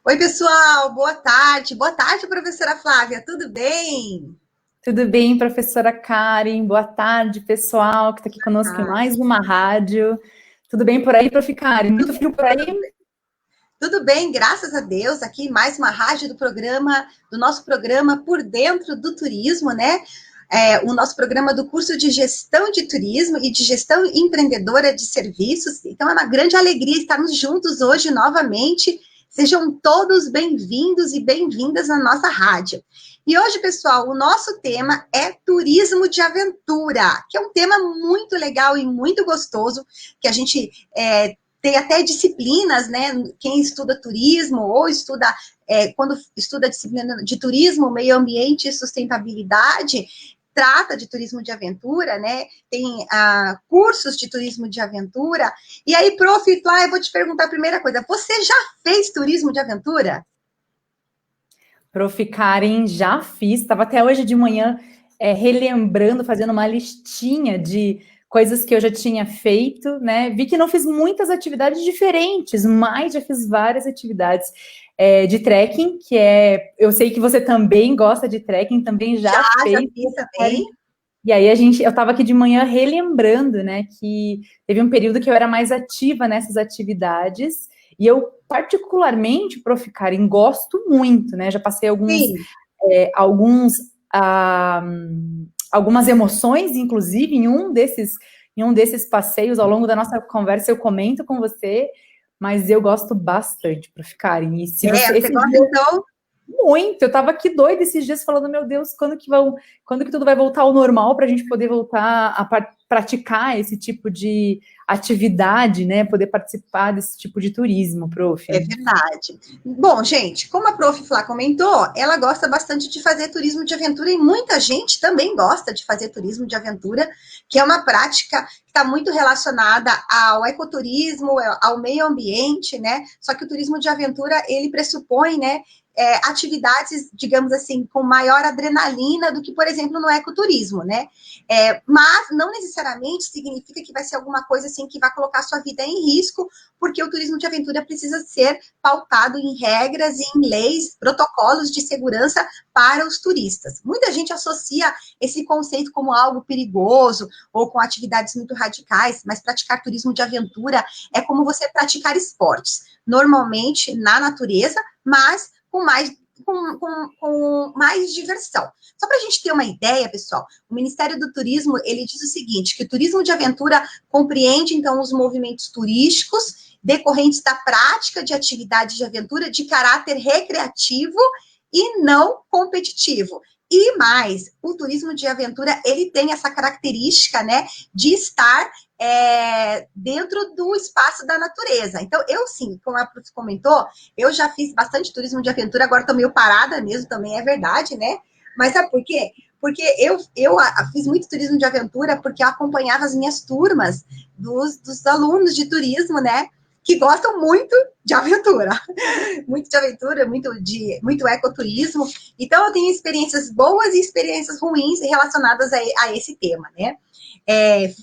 Oi, pessoal, boa tarde. Boa tarde, professora Flávia, tudo bem? Tudo bem, professora Karen? Boa tarde, pessoal que está aqui conosco em Ah, mais uma rádio. Tudo bem por aí, prof. Karen? Muito frio por aí? tudo bem, graças a Deus. Aqui mais uma rádio do nosso programa Por Dentro do Turismo, né? O nosso programa do curso de Gestão de Turismo e de Gestão Empreendedora de Serviços. Então, é uma grande alegria estarmos juntos hoje novamente. Sejam todos bem-vindos e bem-vindas na nossa rádio. E hoje, pessoal, o nosso tema é turismo de aventura, que é um tema muito legal e muito gostoso, que a gente tem até disciplinas, né? Quem estuda turismo ou estuda, quando estuda a disciplina de turismo, meio ambiente e sustentabilidade, trata de turismo de aventura, né? Tem cursos de turismo de aventura. E aí, prof, Flá, eu vou te perguntar a primeira coisa: você já fez turismo de aventura? Prof. Karen, já fiz. Estava até hoje de manhã relembrando, fazendo uma listinha de coisas que eu já tinha feito, né? Vi que não fiz muitas atividades diferentes, mas já fiz várias atividades de trekking, eu sei que você também gosta de trekking, também já Já fez, fiz Prof. Karen. também. E aí eu estava aqui de manhã relembrando, né, que teve um período que eu era mais ativa nessas atividades, e eu particularmente, Prof. Karen, gosto muito, né, já passei Sim. alguns ah, algumas emoções, inclusive, em um desses passeios, ao longo da nossa conversa, eu comento com você, mas eu gosto bastante, Prof. Karen, e se você, Você esses gosta, dias então? muito, eu tava aqui doida esses dias falando, meu Deus, quando que tudo vai voltar ao normal para a gente poder voltar a praticar esse tipo de atividade, né? Poder participar desse tipo de turismo, prof. É verdade. Bom, gente, como a prof. Flá comentou, ela gosta bastante de fazer turismo de aventura e muita gente também gosta de fazer turismo de aventura, que é uma prática que está muito relacionada ao ecoturismo, ao meio ambiente, né? Só que o turismo de aventura, ele pressupõe, né, atividades, digamos assim, com maior adrenalina do que, por exemplo, no ecoturismo, né? Mas não necessariamente significa que vai ser alguma coisa assim que vai colocar a sua vida em risco, porque o turismo de aventura precisa ser pautado em regras e em leis, protocolos de segurança para os turistas. Muita gente associa esse conceito como algo perigoso ou com atividades muito radicais, mas praticar turismo de aventura é como você praticar esportes, normalmente na natureza, mas com mais diversão. Só para a gente ter uma ideia, pessoal, o Ministério do Turismo, ele diz o seguinte, que o turismo de aventura compreende, então, os movimentos turísticos decorrentes da prática de atividades de aventura de caráter recreativo e não competitivo. E mais, o turismo de aventura, ele tem essa característica, né, de estar dentro do espaço da natureza. Então, eu sim, como a Prof comentou, eu já fiz bastante turismo de aventura, agora estou meio parada mesmo, também é verdade, né? Mas sabe por quê? Porque eu fiz muito turismo de aventura porque eu acompanhava as minhas turmas dos alunos de turismo, né? Que gostam muito de aventura, muito ecoturismo. Então, eu tenho experiências boas e experiências ruins relacionadas a esse tema, né?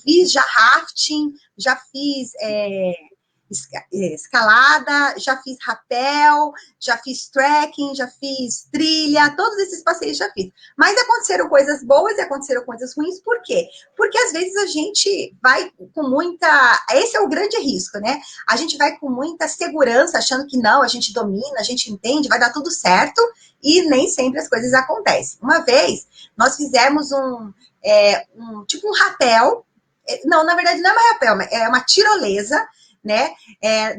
Fiz já rafting, já fiz escalada, já fiz rapel, já fiz trekking, já fiz trilha, todos esses passeios já fiz. Mas aconteceram coisas boas e aconteceram coisas ruins, por quê? Porque às vezes a gente vai com muita. Esse é o grande risco, né? A gente vai com muita segurança, achando que não, a gente domina, a gente entende, vai dar tudo certo, e nem sempre as coisas acontecem. Uma vez, nós fizemos tipo um rapel. Não, na verdade não é uma rapel, é uma tirolesa, né?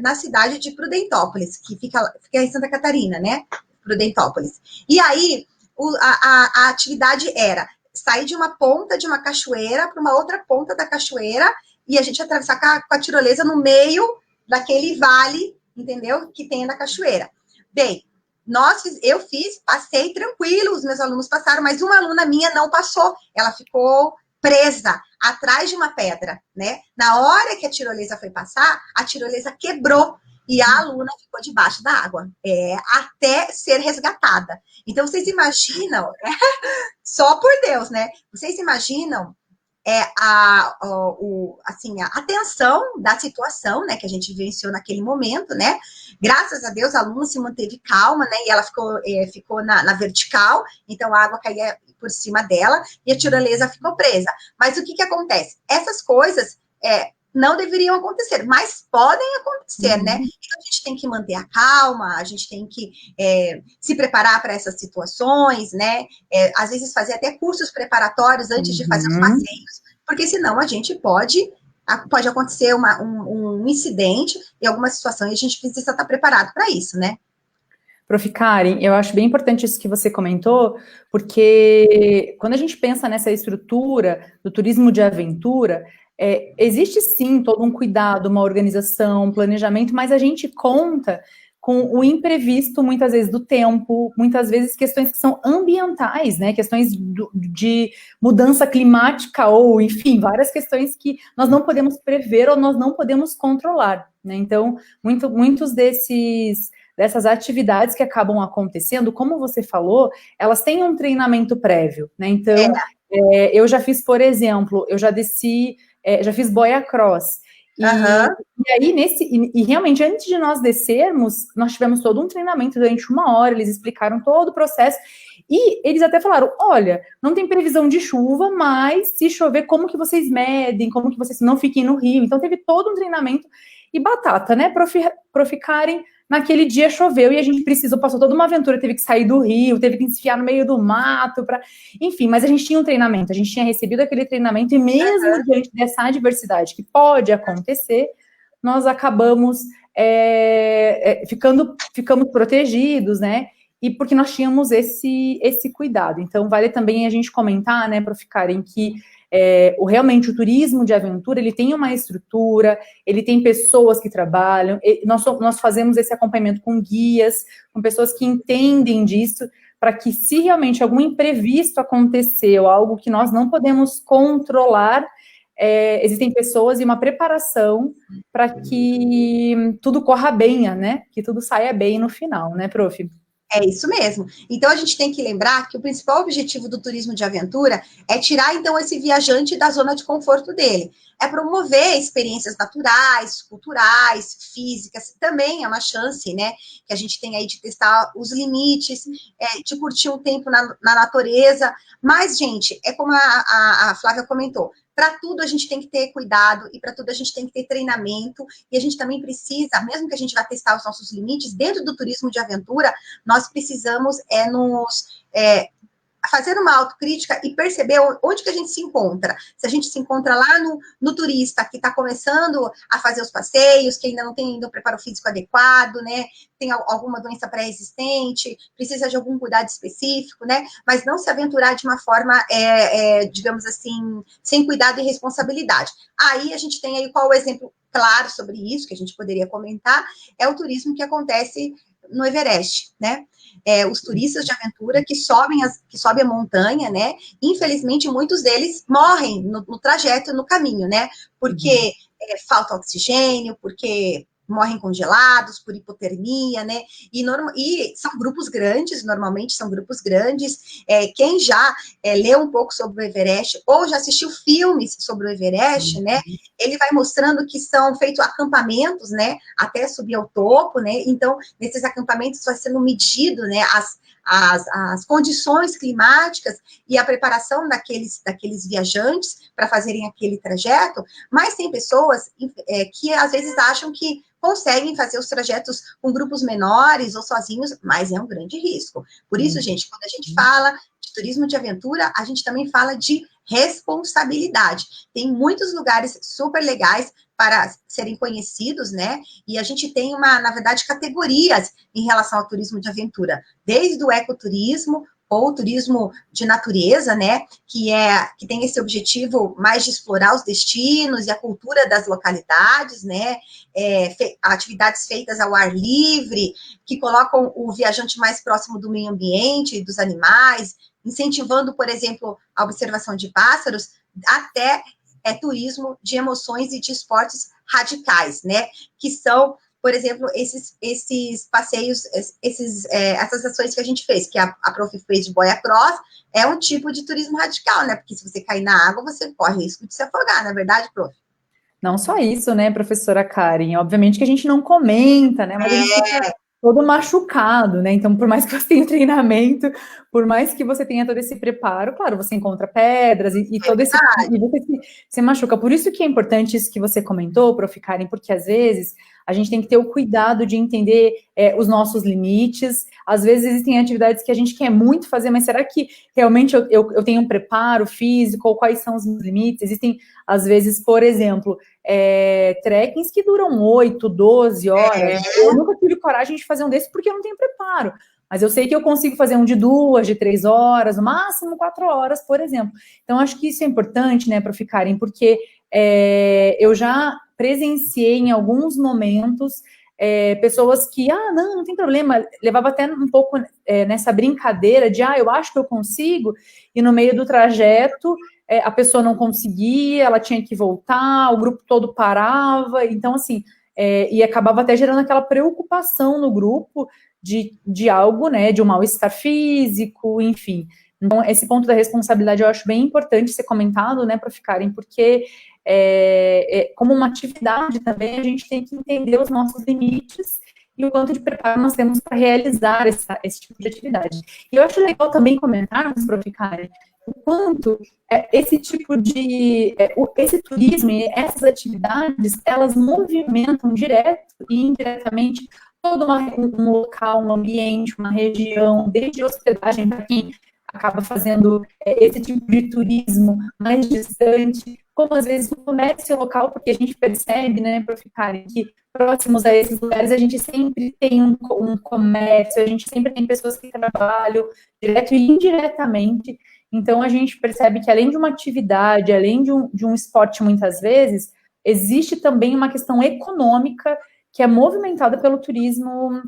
Na cidade de Prudentópolis, que fica em Santa Catarina, né? Prudentópolis. E aí, a atividade era sair de uma ponta de uma cachoeira para uma outra ponta da cachoeira e a gente atravessar com a tirolesa no meio daquele vale, entendeu? Que tem na cachoeira. Bem, eu fiz, passei tranquilo, os meus alunos passaram, mas uma aluna minha não passou, ela ficou presa atrás de uma pedra, né? Na hora que a tirolesa foi passar, a tirolesa quebrou e a aluna ficou debaixo da água, até ser resgatada. Então, vocês imaginam, só por Deus, né? Vocês imaginam assim, a atenção da situação, né, que a gente vivenciou naquele momento, né? Graças a Deus, a aluna se manteve calma, né? E ela ficou na vertical, então a água caía por cima dela e a tirolesa ficou presa. Mas o que acontece? Essas coisas não deveriam acontecer, mas podem acontecer, né? Então a gente tem que manter a calma, a gente tem que se preparar para essas situações, né? Às vezes fazer até cursos preparatórios antes de fazer os passeios, porque senão a gente pode acontecer um incidente em alguma situação e a gente precisa estar preparado para isso, né? Prof. Karen, eu acho bem importante isso que você comentou, porque quando a gente pensa nessa estrutura do turismo de aventura, existe sim todo um cuidado, uma organização, um planejamento, mas a gente conta com o imprevisto, muitas vezes, do tempo, muitas vezes questões que são ambientais, né? Questões de mudança climática ou, enfim, várias questões que nós não podemos prever ou nós não podemos controlar, né? Então, muitos dessas atividades que acabam acontecendo, como você falou, elas têm um treinamento prévio, né? Então, eu já fiz, por exemplo, eu já desci, já fiz boia cross. E aí, realmente, antes de nós descermos, nós tivemos todo um treinamento durante 1 hora, eles explicaram todo o processo, e eles até falaram, olha, não tem previsão de chuva, mas se chover, como que vocês medem, como que vocês não fiquem no rio? Então, teve todo um treinamento, e batata, né, Prof. Karen, naquele dia choveu e a gente passou toda uma aventura, teve que sair do rio, teve que se enfiar no meio do mato, enfim, mas a gente tinha um treinamento, a gente tinha recebido aquele treinamento e mesmo diante dessa adversidade que pode acontecer, nós acabamos ficamos protegidos, né? E porque nós tínhamos esse cuidado. Então, vale também a gente comentar, né, Prof. Karen, que realmente o turismo de aventura, ele tem uma estrutura, ele tem pessoas que trabalham, nós fazemos esse acompanhamento com guias, com pessoas que entendem disso, para que se realmente algum imprevisto aconteceu, algo que nós não podemos controlar, existem pessoas e uma preparação para que tudo corra bem, né? Que tudo saia bem no final, né, Prof? É isso mesmo. Então, a gente tem que lembrar que o principal objetivo do turismo de aventura é tirar, então, esse viajante da zona de conforto dele. É promover experiências naturais, culturais, físicas. Também é uma chance, né, que a gente tem aí de testar os limites, de curtir um tempo na natureza. Mas, gente, é como a Flávia comentou, para tudo a gente tem que ter cuidado e para tudo a gente tem que ter treinamento e a gente também precisa, mesmo que a gente vá testar os nossos limites, dentro do turismo de aventura, nós precisamos fazer uma autocrítica e perceber onde que a gente se encontra. Se a gente se encontra lá no turista que está começando a fazer os passeios, que ainda não tem ainda o preparo físico adequado, né? Tem alguma doença pré-existente, precisa de algum cuidado específico, né? Mas não se aventurar de uma forma, digamos assim, sem cuidado e responsabilidade. Aí a gente tem aí qual o exemplo claro sobre isso, que a gente poderia comentar, é o turismo que acontece no Everest, né? Os turistas de aventura que sobem a montanha, né? Infelizmente, muitos deles morrem no trajeto, no caminho, né? Porque falta oxigênio, porque morrem congelados por hipotermia, né? E são grupos grandes, normalmente são grupos grandes. Quem já leu um pouco sobre o Everest ou já assistiu filmes sobre o Everest, né? Ele vai mostrando que são feitos acampamentos, né? Até subir ao topo, né? Então, nesses acampamentos vai sendo medido, né? As condições climáticas e a preparação daqueles viajantes para fazerem aquele trajeto, mas tem pessoas que às vezes acham que conseguem fazer os trajetos com grupos menores ou sozinhos, mas é um grande risco. Por isso, gente, quando a gente fala de turismo de aventura, a gente também fala de responsabilidade. Tem muitos lugares super legais para serem conhecidos, né? E a gente tem na verdade, categorias em relação ao turismo de aventura, desde o ecoturismo ou turismo de natureza, né, que tem esse objetivo mais de explorar os destinos e a cultura das localidades, né, atividades feitas ao ar livre, que colocam o viajante mais próximo do meio ambiente, dos animais, incentivando, por exemplo, a observação de pássaros, até turismo de emoções e de esportes radicais, né, que são, por exemplo, esses passeios, essas ações que a gente fez, que a Prof fez de boia cross, é um tipo de turismo radical, né? Porque se você cair na água, você corre risco de se afogar, não é verdade, Prof? Não só isso, né, professora Karen? Obviamente que a gente não comenta, né? Mas a gente fica todo machucado, né? Então, por mais que você tenha treinamento, por mais que você tenha todo esse preparo, claro, você encontra pedras e todo esse. E você se machuca. Por isso que é importante isso que você comentou, Prof. Karen, porque às vezes a gente tem que ter o cuidado de entender os nossos limites. Às vezes existem atividades que a gente quer muito fazer, mas será que realmente eu tenho um preparo físico? Ou quais são os meus limites? Existem, às vezes, por exemplo, trekkings que duram 8, 12 horas. Eu nunca tive coragem de fazer um desses porque eu não tenho preparo. Mas eu sei que eu consigo fazer um de 2, de 3 horas, no máximo 4 horas, por exemplo. Então, acho que isso é importante, né, Prof. Karen, porque eu já presenciei em alguns momentos pessoas que, não tem problema, levava até um pouco nessa brincadeira de, eu acho que eu consigo, e no meio do trajeto a pessoa não conseguia, ela tinha que voltar, o grupo todo parava, então assim, e acabava até gerando aquela preocupação no grupo de algo, né, de um mal-estar físico, enfim. Então, esse ponto da responsabilidade eu acho bem importante ser comentado, né, para ficarem, porque como uma atividade também, a gente tem que entender os nossos limites e o quanto de preparo nós temos para realizar esse tipo de atividade. E eu acho legal também comentarmos, Prof. Karen, o quanto esse tipo de... esse turismo e essas atividades, elas movimentam direto e indiretamente todo um local, um ambiente, uma região, desde hospedagem para quem acaba fazendo esse tipo de turismo mais distante, como às vezes o comércio local, porque a gente percebe, né, Prof. Karen, que próximos a esses lugares a gente sempre tem um comércio, a gente sempre tem pessoas que trabalham direto e indiretamente. Então, a gente percebe que, além de uma atividade, além de um esporte, muitas vezes, existe também uma questão econômica que é movimentada pelo turismo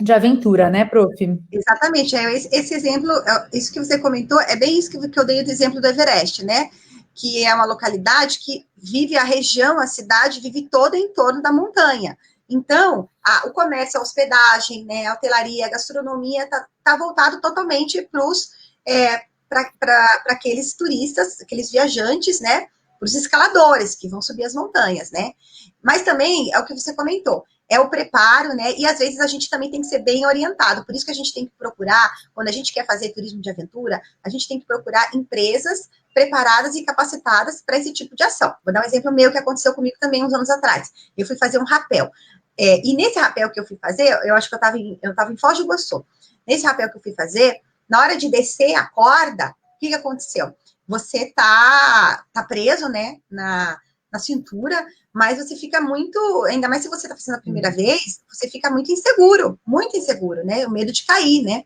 de aventura, né, Prof? Exatamente. Esse exemplo, isso que você comentou, é bem isso que eu dei do exemplo do Everest, né? Que é uma localidade que vive a região, a cidade vive toda em torno da montanha. Então, o comércio, a hospedagem, né, a hotelaria, a gastronomia tá voltado totalmente para aqueles turistas, aqueles viajantes, né, para os escaladores que vão subir as montanhas, né? Mas também é o que você comentou, é o preparo, né? E às vezes a gente também tem que ser bem orientado. Por isso que a gente tem que procurar, quando a gente quer fazer turismo de aventura, a gente tem que procurar empresas preparadas e capacitadas para esse tipo de ação. Vou dar um exemplo meu que aconteceu comigo também uns anos atrás. Eu fui fazer um rapel. E nesse rapel que eu fui fazer, eu acho que eu estava em Foz do Iguaçu. Nesse rapel que eu fui fazer, na hora de descer a corda, o que aconteceu? Você tá preso, né, na cintura, mas você fica muito, ainda mais se você está fazendo a primeira vez, você fica muito inseguro, né? O medo de cair, né?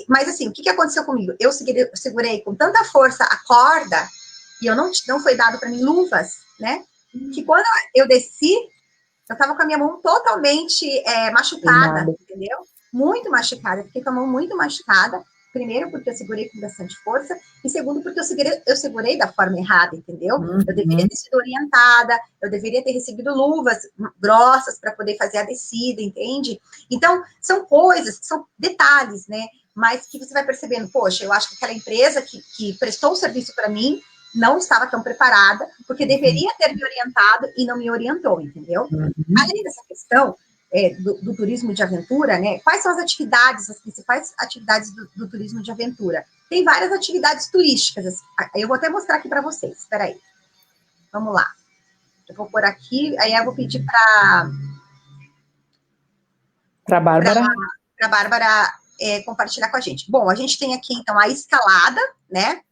Mas assim, o que aconteceu comigo? Eu segurei com tanta força a corda e não foi dado para mim luvas, né? Que quando eu desci, eu estava com a minha mão totalmente machucada, entendeu? Muito machucada, fiquei com a mão muito machucada. Primeiro, porque eu segurei com bastante força, e segundo, porque eu segurei da forma errada, entendeu? Eu deveria ter sido orientada, eu deveria ter recebido luvas grossas para poder fazer a descida, entende? Então, são coisas, são detalhes, né? Mas que você vai percebendo, poxa, eu acho que aquela empresa que prestou o serviço para mim não estava tão preparada, porque deveria ter me orientado e não me orientou, entendeu? Além dessa questão, do turismo de aventura, né? Quais são as principais atividades do turismo de aventura? Tem várias atividades turísticas. Eu vou até mostrar aqui para vocês. Espera aí. Vamos lá. Eu vou pôr aqui, aí eu vou pedir para Bárbara. Para Bárbara compartilhar com a gente. Bom, a gente tem aqui, então, a escalada, né?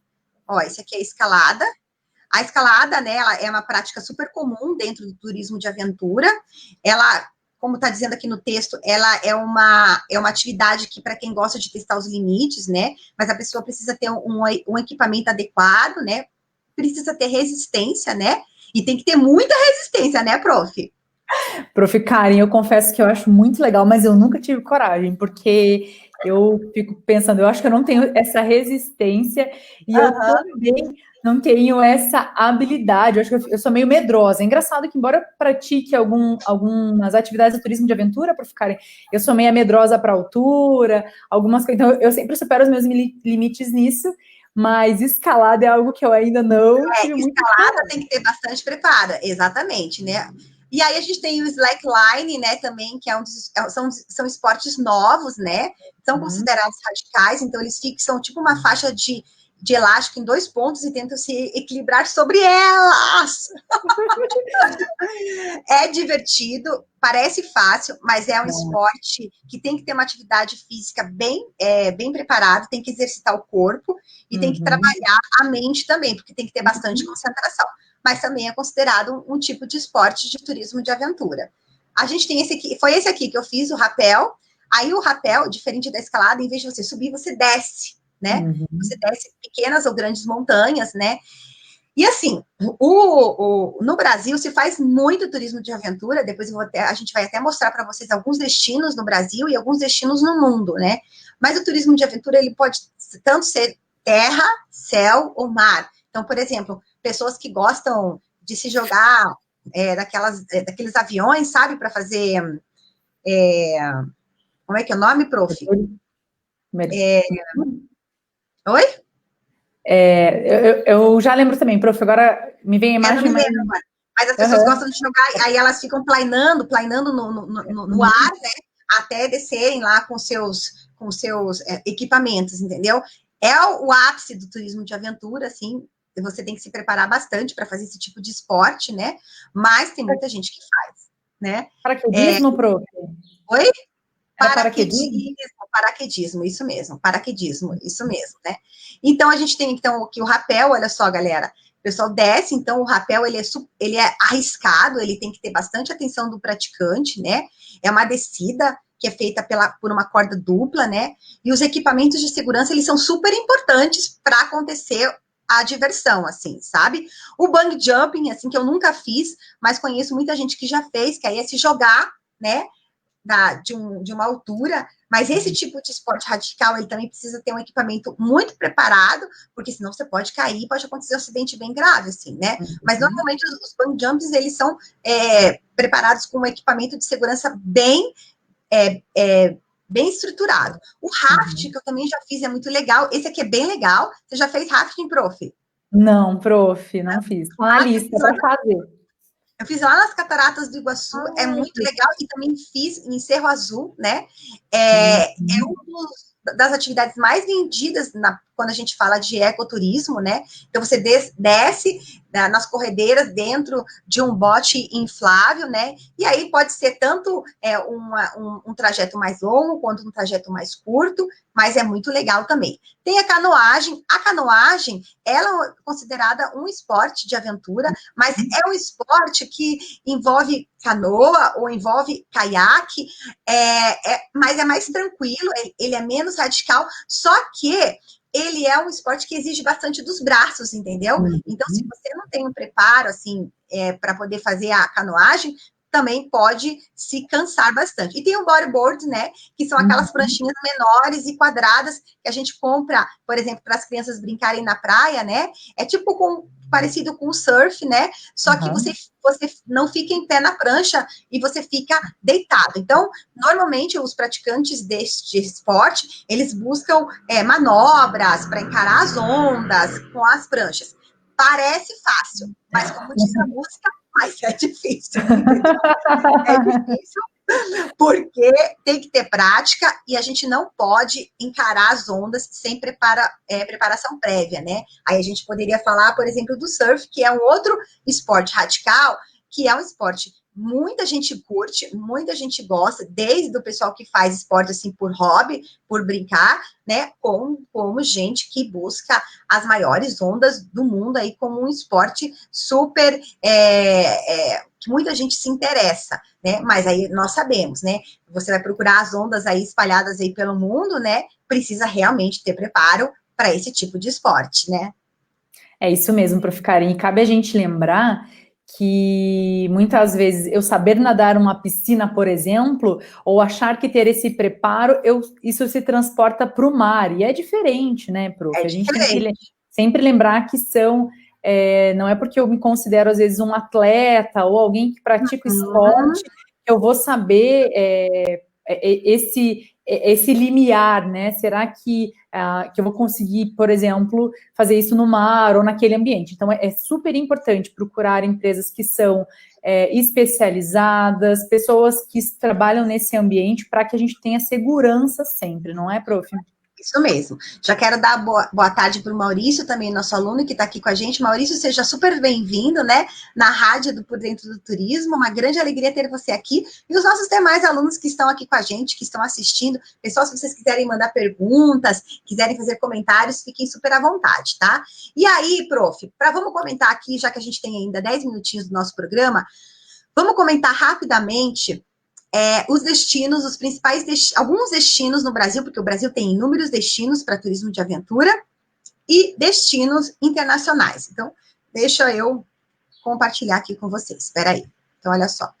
Ó, esse aqui é a escalada. A escalada, né, ela é uma prática super comum dentro do turismo de aventura. Ela, como está dizendo aqui no texto, ela é uma atividade que, para quem gosta de testar os limites, né, mas a pessoa precisa ter um equipamento adequado, né, precisa ter resistência, né, e tem que ter muita resistência, né, Prof? Prof. Karen, eu confesso que eu acho muito legal, mas eu nunca tive coragem, porque eu fico pensando, eu acho que eu não tenho essa resistência, e eu também não tenho essa habilidade. Eu acho que eu sou meio medrosa. É engraçado que, embora eu pratique algumas atividades de turismo de aventura, para ficarem, eu sou meio medrosa para altura, algumas coisas. Então, eu sempre supero os meus limites nisso, mas escalada é algo que eu ainda não tive muito. Escalada tem que ter bastante preparo, exatamente, né? E aí a gente tem o slackline, né, também, que são esportes novos, né? São considerados radicais, então eles fixam tipo uma faixa de elástico em 2 pontos e tentam se equilibrar sobre elas. É divertido, parece fácil, mas é um esporte que tem que ter uma atividade física bem preparada, tem que exercitar o corpo e tem que trabalhar a mente também, porque tem que ter bastante concentração. Mas também é considerado um tipo de esporte de turismo de aventura. A gente tem esse aqui, foi esse aqui que eu fiz, o rapel. Aí o rapel, diferente da escalada, em vez de você subir, você desce, né? Você desce pequenas ou grandes montanhas, né? E assim, no Brasil se faz muito turismo de aventura, depois a gente vai até mostrar para vocês alguns destinos no Brasil e alguns destinos no mundo, né? Mas o turismo de aventura, ele pode tanto ser terra, céu ou mar. Então, por exemplo, pessoas que gostam de se jogar daqueles aviões, sabe, para fazer... como é que é o nome, prof? Oi? Eu já lembro também, prof, agora me vem a imagem. Mas as pessoas gostam de jogar, aí elas ficam planeando no ar, né? Até descerem lá com seus equipamentos, entendeu? É o ápice do turismo de aventura, assim. Você tem que se preparar bastante para fazer esse tipo de esporte, né? Mas tem muita gente que faz, né? Paraquedismo, prof? Oi? Paraquedismo, isso mesmo, né? Então, a gente tem, aqui o rapel, olha só, galera, o pessoal desce, então o rapel, ele é arriscado, ele tem que ter bastante atenção do praticante, né? É uma descida que é feita por uma corda dupla, né? E os equipamentos de segurança, eles são super importantes para acontecer a diversão, assim, sabe? O bungee jumping, assim, que eu nunca fiz, mas conheço muita gente que já fez, que aí é se jogar, né? De uma altura, mas esse tipo de esporte radical, ele também precisa ter um equipamento muito preparado, porque senão você pode cair, pode acontecer um acidente bem grave, assim, né? Mas normalmente os bungee jumps, eles são preparados com um equipamento de segurança bem estruturado. O rafting, que eu também já fiz, é muito legal. Esse aqui é bem legal. Você já fez rafting, prof? Não, prof, não fiz. Tá na lista para fazer. Eu fiz lá nas Cataratas do Iguaçu, é muito legal, e também fiz em Cerro Azul, né? É uma das atividades mais vendidas quando a gente fala de ecoturismo, né? Então, você desce nas corredeiras dentro de um bote inflável, né? E aí pode ser tanto um trajeto mais longo quanto um trajeto mais curto, mas é muito legal também. Tem a canoagem. A canoagem, ela é considerada um esporte de aventura, mas é um esporte que envolve canoa ou envolve caiaque, mas é mais tranquilo, ele é menos radical, só que ele é um esporte que exige bastante dos braços, entendeu? Então, se você não tem um preparo, assim, para poder fazer a canoagem, também pode se cansar bastante. E tem o bodyboard, né, que são aquelas pranchinhas menores e quadradas que a gente compra, por exemplo, para as crianças brincarem na praia, né? É tipo parecido com o surf, né? Só que você não fica em pé na prancha e você fica deitado. Então, normalmente, os praticantes deste esporte, eles buscam manobras para encarar as ondas com as pranchas. Parece fácil, mas como diz a música, mas é difícil. É difícil porque tem que ter prática e a gente não pode encarar as ondas sem preparação prévia, né? Aí a gente poderia falar, por exemplo, do surf, que é um outro esporte radical, que é um esporte muita gente curte, muita gente gosta, desde o pessoal que faz esporte assim por hobby, por brincar, né, como gente que busca as maiores ondas do mundo aí como um esporte super que muita gente se interessa, né? Mas aí nós sabemos, né? Você vai procurar as ondas aí espalhadas aí pelo mundo, né? Precisa realmente ter preparo para esse tipo de esporte, né? É isso mesmo, prof. Karen. E cabe a gente lembrar que muitas vezes eu saber nadar uma piscina, por exemplo, ou achar que ter esse preparo, isso se transporta para o mar. E é diferente, né, prof? É diferente. sempre lembrar que não é porque eu me considero, às vezes, um atleta ou alguém que pratica esporte, que eu vou saber esse limiar, né? Será que eu vou conseguir, por exemplo, fazer isso no mar ou naquele ambiente? Então, é super importante procurar empresas que são especializadas, pessoas que trabalham nesse ambiente para que a gente tenha segurança sempre, não é, prof? Isso mesmo. Já quero dar boa tarde para o Maurício, também nosso aluno que está aqui com a gente. Maurício, seja super bem-vindo, né? Na rádio do Por Dentro do Turismo. Uma grande alegria ter você aqui. E os nossos demais alunos que estão aqui com a gente, que estão assistindo. Pessoal, se vocês quiserem mandar perguntas, quiserem fazer comentários, fiquem super à vontade, tá? E aí, prof, vamos comentar aqui, já que a gente tem ainda 10 minutinhos do nosso programa, vamos comentar rapidamente os destinos, os principais alguns destinos no Brasil, porque o Brasil tem inúmeros destinos para turismo de aventura e destinos internacionais. Então, deixa eu compartilhar aqui com vocês. Espera aí. Então, olha só.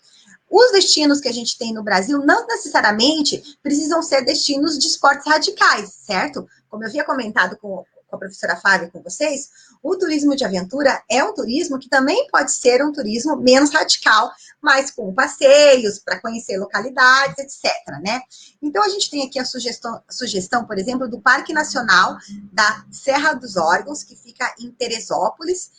Os destinos que a gente tem no Brasil não necessariamente precisam ser destinos de esportes radicais, certo? Como eu havia comentado com a professora Flávia com vocês, o turismo de aventura é um turismo que também pode ser um turismo menos radical, mas com passeios para conhecer localidades, etc, né? Então, a gente tem aqui a sugestão, por exemplo, do Parque Nacional da Serra dos Órgãos, que fica em Teresópolis,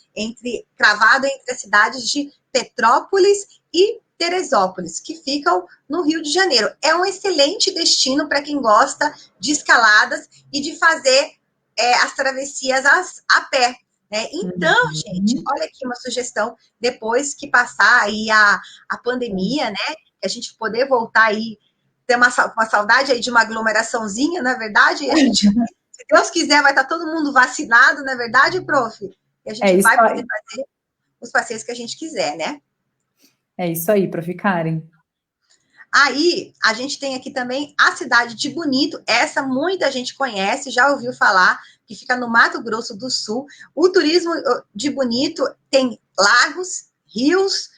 cravado entre as cidades de Petrópolis e Teresópolis, que ficam no Rio de Janeiro. É um excelente destino para quem gosta de escaladas e de fazer as travessias a pé, né? Então, gente, olha aqui uma sugestão, depois que passar aí a pandemia, né, que a gente poder voltar aí, ter uma saudade aí de uma aglomeraçãozinha, na verdade, a gente, se Deus quiser, vai estar todo mundo vacinado, não é verdade, prof? E a gente vai poder fazer os passeios que a gente quiser, né? É isso aí, prof. Karen. Aí, a gente tem aqui também a cidade de Bonito, essa muita gente conhece, já ouviu falar, que fica no Mato Grosso do Sul. O turismo de Bonito tem lagos, rios,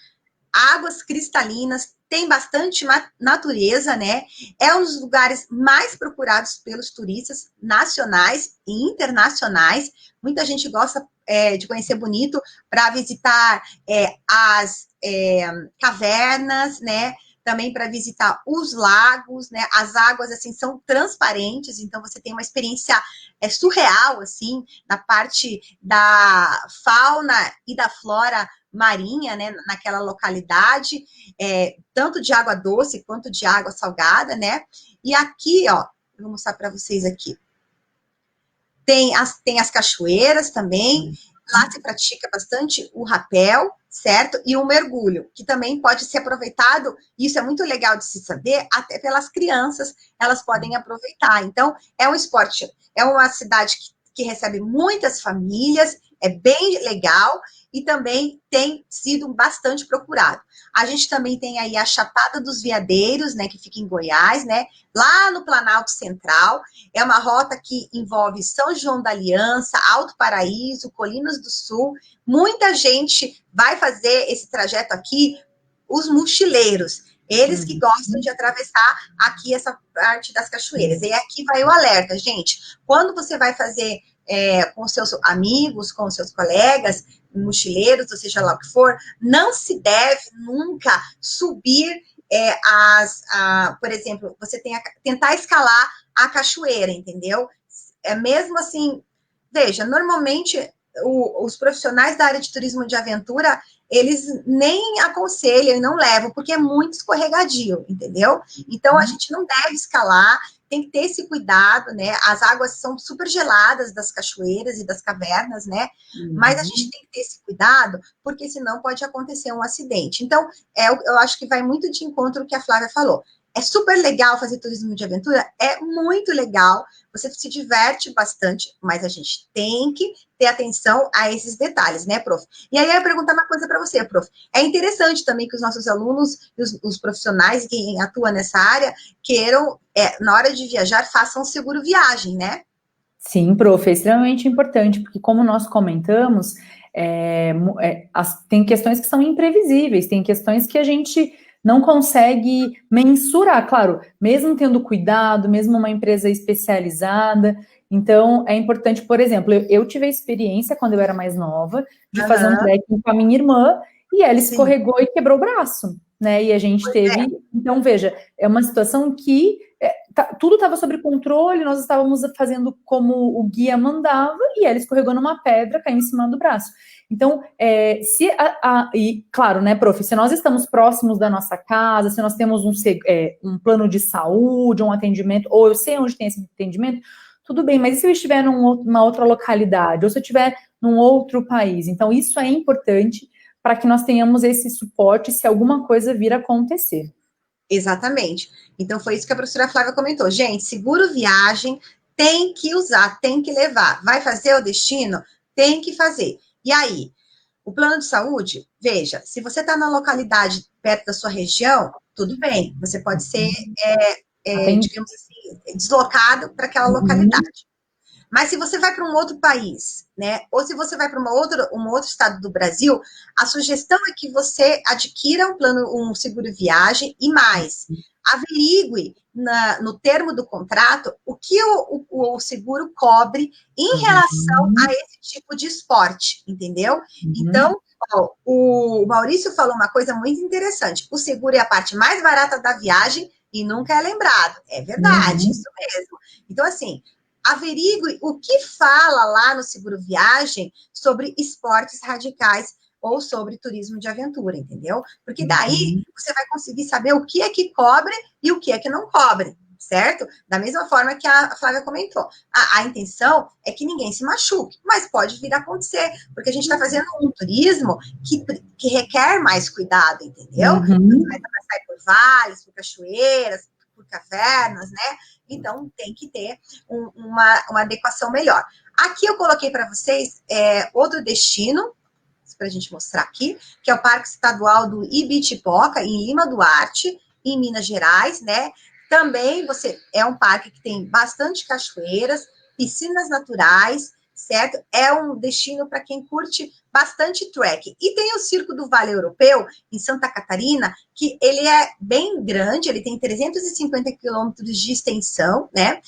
águas cristalinas, tem bastante natureza, né? É um dos lugares mais procurados pelos turistas nacionais e internacionais. Muita gente gosta de conhecer Bonito para visitar as cavernas, né? Também para visitar os lagos, né? As águas, assim, são transparentes, então você tem uma experiência surreal, assim, na parte da fauna e da flora marinha, né? Naquela localidade, tanto de água doce quanto de água salgada, né? E aqui, ó, eu vou mostrar para vocês aqui. Tem as cachoeiras também, lá se pratica bastante o rapel, certo? E o mergulho, que também pode ser aproveitado, isso é muito legal de se saber, até pelas crianças, elas podem aproveitar. Então, é um esporte, é uma cidade que recebe muitas famílias, é bem legal e também tem sido bastante procurado. A gente também tem aí a Chapada dos Veadeiros, né, que fica em Goiás, né, lá no Planalto Central. É uma rota que envolve São João da Aliança, Alto Paraíso, Colinas do Sul. Muita gente vai fazer esse trajeto aqui, os mochileiros, eles que gostam de atravessar aqui essa parte das cachoeiras. E aqui vai o alerta, gente. Quando você vai fazer com seus amigos, com seus colegas, mochileiros, ou seja lá o que for, não se deve nunca subir por exemplo, você tentar escalar a cachoeira, entendeu? Mesmo assim, veja, normalmente os profissionais da área de turismo de aventura, eles nem aconselham e não levam, porque é muito escorregadio, entendeu? Então, a gente não deve escalar, tem que ter esse cuidado, né? As águas são super geladas das cachoeiras e das cavernas, né? Mas a gente tem que ter esse cuidado, porque senão pode acontecer um acidente. Então, eu acho que vai muito de encontro ao que a Flávia falou. É super legal fazer turismo de aventura, é muito legal, você se diverte bastante, mas a gente tem que ter atenção a esses detalhes, né, prof? E aí eu ia perguntar uma coisa para você, prof. É interessante também que os nossos alunos, os profissionais que atuam nessa área, queiram, na hora de viajar, façam seguro viagem, né? Sim, prof, é extremamente importante, porque como nós comentamos, tem questões que são imprevisíveis, tem questões que a gente não consegue mensurar, claro, mesmo tendo cuidado, mesmo uma empresa especializada, Então, é importante, por exemplo, eu tive a experiência, quando eu era mais nova, de fazer um trekking com a minha irmã, e ela escorregou e quebrou o braço, né? E a gente teve... Então, veja, é uma situação que tudo estava sob controle, nós estávamos fazendo como o guia mandava, e ela escorregou numa pedra, caiu em cima do braço. Então, e claro, né, prof, se nós estamos próximos da nossa casa, se nós temos um plano de saúde, um atendimento, ou eu sei onde tem esse atendimento, tudo bem, mas e se eu estiver numa outra localidade, ou se eu estiver num outro país? Então, isso é importante para que nós tenhamos esse suporte se alguma coisa vir a acontecer. Exatamente. Então, foi isso que a professora Flávia comentou. Gente, seguro viagem tem que usar, tem que levar. Vai fazer o destino? Tem que fazer. E aí, o plano de saúde, veja, se você está na localidade perto da sua região, tudo bem, você pode ser, digamos assim, deslocado para aquela localidade. Mas se você vai para um outro país, né, ou se você vai para um outro estado do Brasil, a sugestão é que você adquira um seguro viagem e mais, averigue no termo do contrato o que o seguro cobre em relação a esse tipo de esporte, entendeu? Então, o Maurício falou uma coisa muito interessante, o seguro é a parte mais barata da viagem e nunca é lembrado. É verdade, isso mesmo. Então, assim, averigue o que fala lá no seguro viagem sobre esportes radicais ou sobre turismo de aventura, entendeu? Porque daí você vai conseguir saber o que é que cobre e o que é que não cobre, certo? Da mesma forma que a Flávia comentou. A intenção é que ninguém se machuque, mas pode vir a acontecer, porque a gente está fazendo um turismo que requer mais cuidado, entendeu? Você vai passar por vales, por cachoeiras, por cavernas, né? Então, tem que ter uma adequação melhor. Aqui eu coloquei para vocês outro destino, para a gente mostrar aqui, que é o Parque Estadual do Ibitipoca, em Lima Duarte, em Minas Gerais, né? Também é um parque que tem bastante cachoeiras, piscinas naturais, certo? É um destino para quem curte bastante trek. E tem o Circo do Vale Europeu, em Santa Catarina, que ele é bem grande, ele tem 350 quilômetros de extensão, né?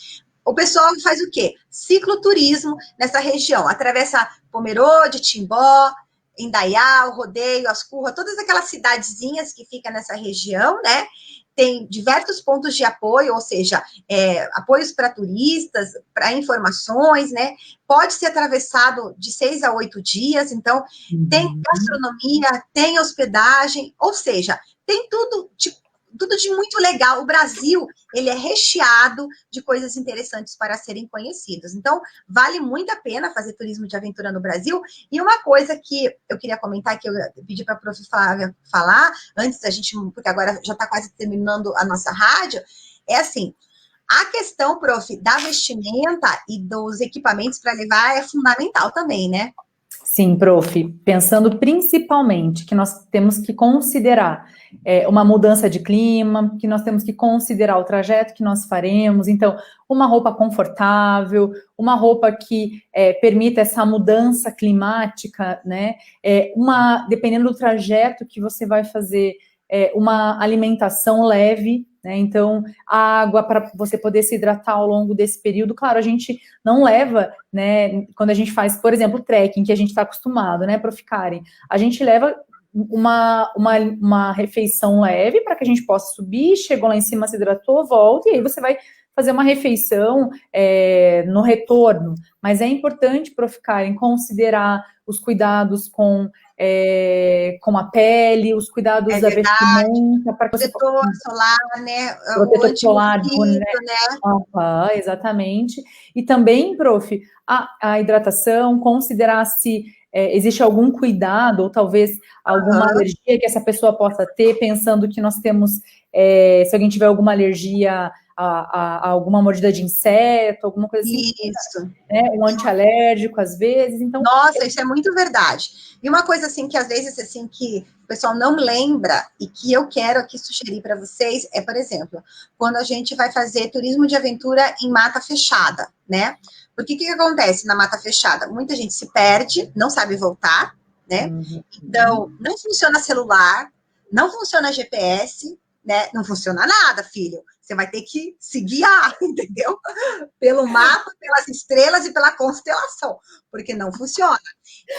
O pessoal faz o quê? Cicloturismo nessa região, atravessa Pomerode, Timbó, Indaial, Rodeio, Ascurra, todas aquelas cidadezinhas que ficam nessa região, né? Tem diversos pontos de apoio, ou seja, apoios para turistas, para informações, né? Pode ser atravessado de 6 a 8 dias, então tem gastronomia, tem hospedagem, ou seja, tem tudo de muito legal. O Brasil, ele é recheado de coisas interessantes para serem conhecidas. Então, vale muito a pena fazer turismo de aventura no Brasil. E uma coisa que eu queria comentar, que eu pedi para a prof. Flávia falar, antes da gente, porque agora já está quase terminando a nossa rádio, é assim, a questão, prof, da vestimenta e dos equipamentos para levar é fundamental também, né? Sim, prof, pensando principalmente que nós temos que considerar uma mudança de clima, que nós temos que considerar o trajeto que nós faremos, então, uma roupa confortável, uma roupa que permita essa mudança climática, né, dependendo do trajeto que você vai fazer, uma alimentação leve, né, então, água para você poder se hidratar ao longo desse período. Claro, a gente não leva, né, quando a gente faz, por exemplo, trekking, que a gente está acostumado, né, para ficarem, a gente leva uma refeição leve para que a gente possa subir, chegou lá em cima, se hidratou, volta, e aí você vai fazer uma refeição no retorno. Mas é importante para ficarem considerar os cuidados com a pele, os cuidados da vestimenta. Protetor solar, né? Protetor solar, né? Exatamente. E também, prof, a hidratação, considerar se existe algum cuidado, ou talvez alguma alergia que essa pessoa possa ter, pensando que nós temos, se alguém tiver alguma alergia a alguma mordida de inseto, alguma coisa assim. Isso. Né? Um antialérgico, às vezes. Então, nossa, isso é muito verdade. E uma coisa, assim, que às vezes, assim, que o pessoal não lembra e que eu quero aqui sugerir para vocês é, por exemplo, quando a gente vai fazer turismo de aventura em mata fechada, né? Porque o que acontece na mata fechada? Muita gente se perde, não sabe voltar, né? Então, não funciona celular, não funciona GPS, né? Não funciona nada, filho. Você vai ter que se guiar, entendeu? Pelo mapa, pelas estrelas e pela constelação, porque não funciona.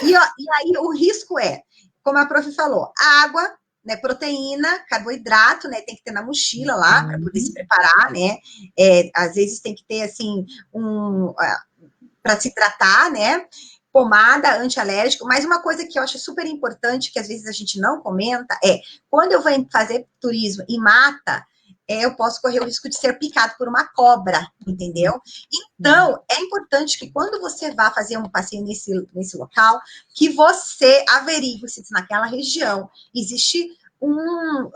E aí o risco é, como a prof falou, água, né, proteína, carboidrato, né, tem que ter na mochila lá para poder se preparar, né? Às vezes tem que ter assim para se tratar, né? Pomada antialérgico, mas uma coisa que eu acho super importante, que às vezes a gente não comenta, quando eu vou fazer turismo em mata, eu posso correr o risco de ser picado por uma cobra, entendeu? Então, é importante que quando você vá fazer um passeio nesse local, que você averigue se naquela região existe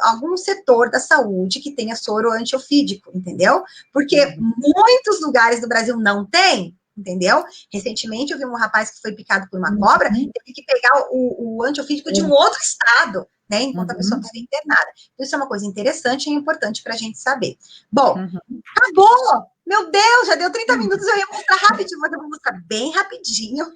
algum setor da saúde que tenha soro antiofídico, entendeu? Porque muitos lugares do Brasil não tem, entendeu? Recentemente eu vi um rapaz que foi picado por uma cobra, teve que pegar o antiofídico de um outro estado, né? Enquanto a pessoa estava internada. Então, isso é uma coisa interessante e importante para a gente saber. Bom, acabou! Meu Deus, já deu 30 minutos, eu ia mostrar rapidinho, mas eu vou mostrar bem rapidinho.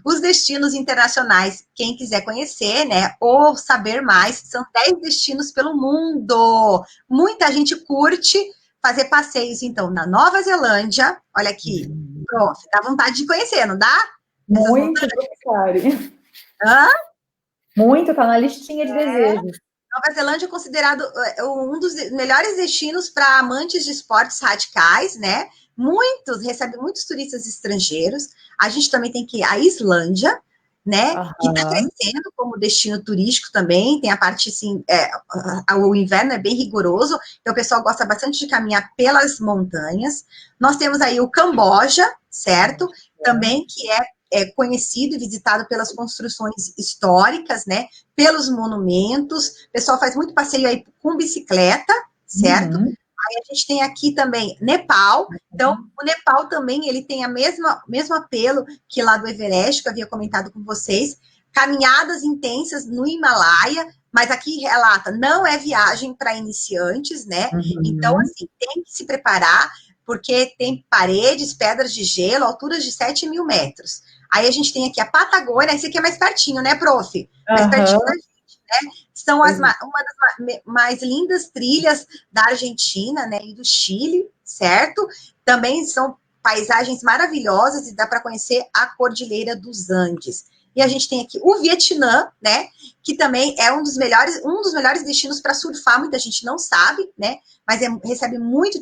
Os destinos internacionais, quem quiser conhecer, né, ou saber mais, são 10 destinos pelo mundo. Muita gente curte fazer passeios, então, na Nova Zelândia. Olha aqui, pronto, dá vontade de conhecer, não dá? Muito, Kari. Hã? Muito, tá na listinha de desejos. Nova Zelândia é considerado um dos melhores destinos para amantes de esportes radicais, né? Recebe muitos turistas estrangeiros. A gente também tem que ir à Islândia, né? Que está crescendo como destino turístico também. Tem a parte, assim, o inverno é bem rigoroso, então o pessoal gosta bastante de caminhar pelas montanhas. Nós temos aí o Camboja, certo? Também que é conhecido e visitado pelas construções históricas, né? Pelos monumentos. O pessoal faz muito passeio aí com bicicleta, certo? Aí a gente tem aqui também Nepal. Então, o Nepal também, ele tem mesmo apelo que lá do Everest, que eu havia comentado com vocês. Caminhadas intensas no Himalaia, mas aqui relata, não é viagem para iniciantes, né? Então, assim, tem que se preparar, porque tem paredes, pedras de gelo, alturas de 7.000 metros. Aí a gente tem aqui a Patagônia, esse aqui é mais pertinho, né, prof? Mais pertinho da gente, né? São uma das mais lindas trilhas da Argentina, né, e do Chile, certo? Também são paisagens maravilhosas e dá para conhecer a Cordilheira dos Andes. E a gente tem aqui o Vietnã, né, que também é um dos melhores destinos para surfar, muita gente não sabe, né, mas recebe muitos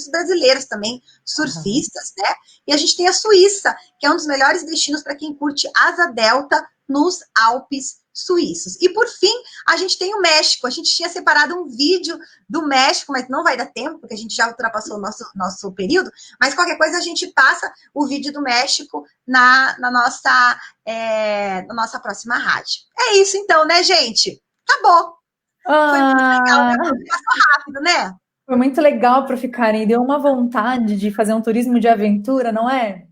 brasileiros também, surfistas, né, e a gente tem a Suíça, que é um dos melhores destinos para quem curte asa delta nos Alpes suíços. E por fim, a gente tem o México. A gente tinha separado um vídeo do México, mas não vai dar tempo, porque a gente já ultrapassou o nosso período, mas qualquer coisa a gente passa o vídeo do México na nossa próxima rádio. É isso então, né, gente? Acabou. Foi muito legal, né? Passou rápido, né? Foi muito legal para ficarem. Deu uma vontade de fazer um turismo de aventura, não é?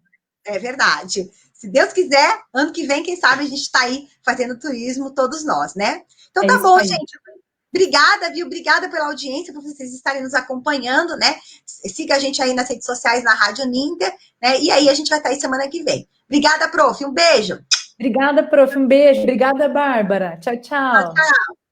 É verdade. Se Deus quiser, ano que vem, quem sabe, a gente está aí fazendo turismo, todos nós, né? Então tá bom, gente. Obrigada, viu? Obrigada pela audiência, por vocês estarem nos acompanhando, né? Siga a gente aí nas redes sociais, na Rádio Ninter, né? E aí a gente vai estar aí semana que vem. Obrigada, prof. Um beijo. Obrigada, prof. Um beijo. Obrigada, Bárbara. Tchau, tchau. Tchau, tchau.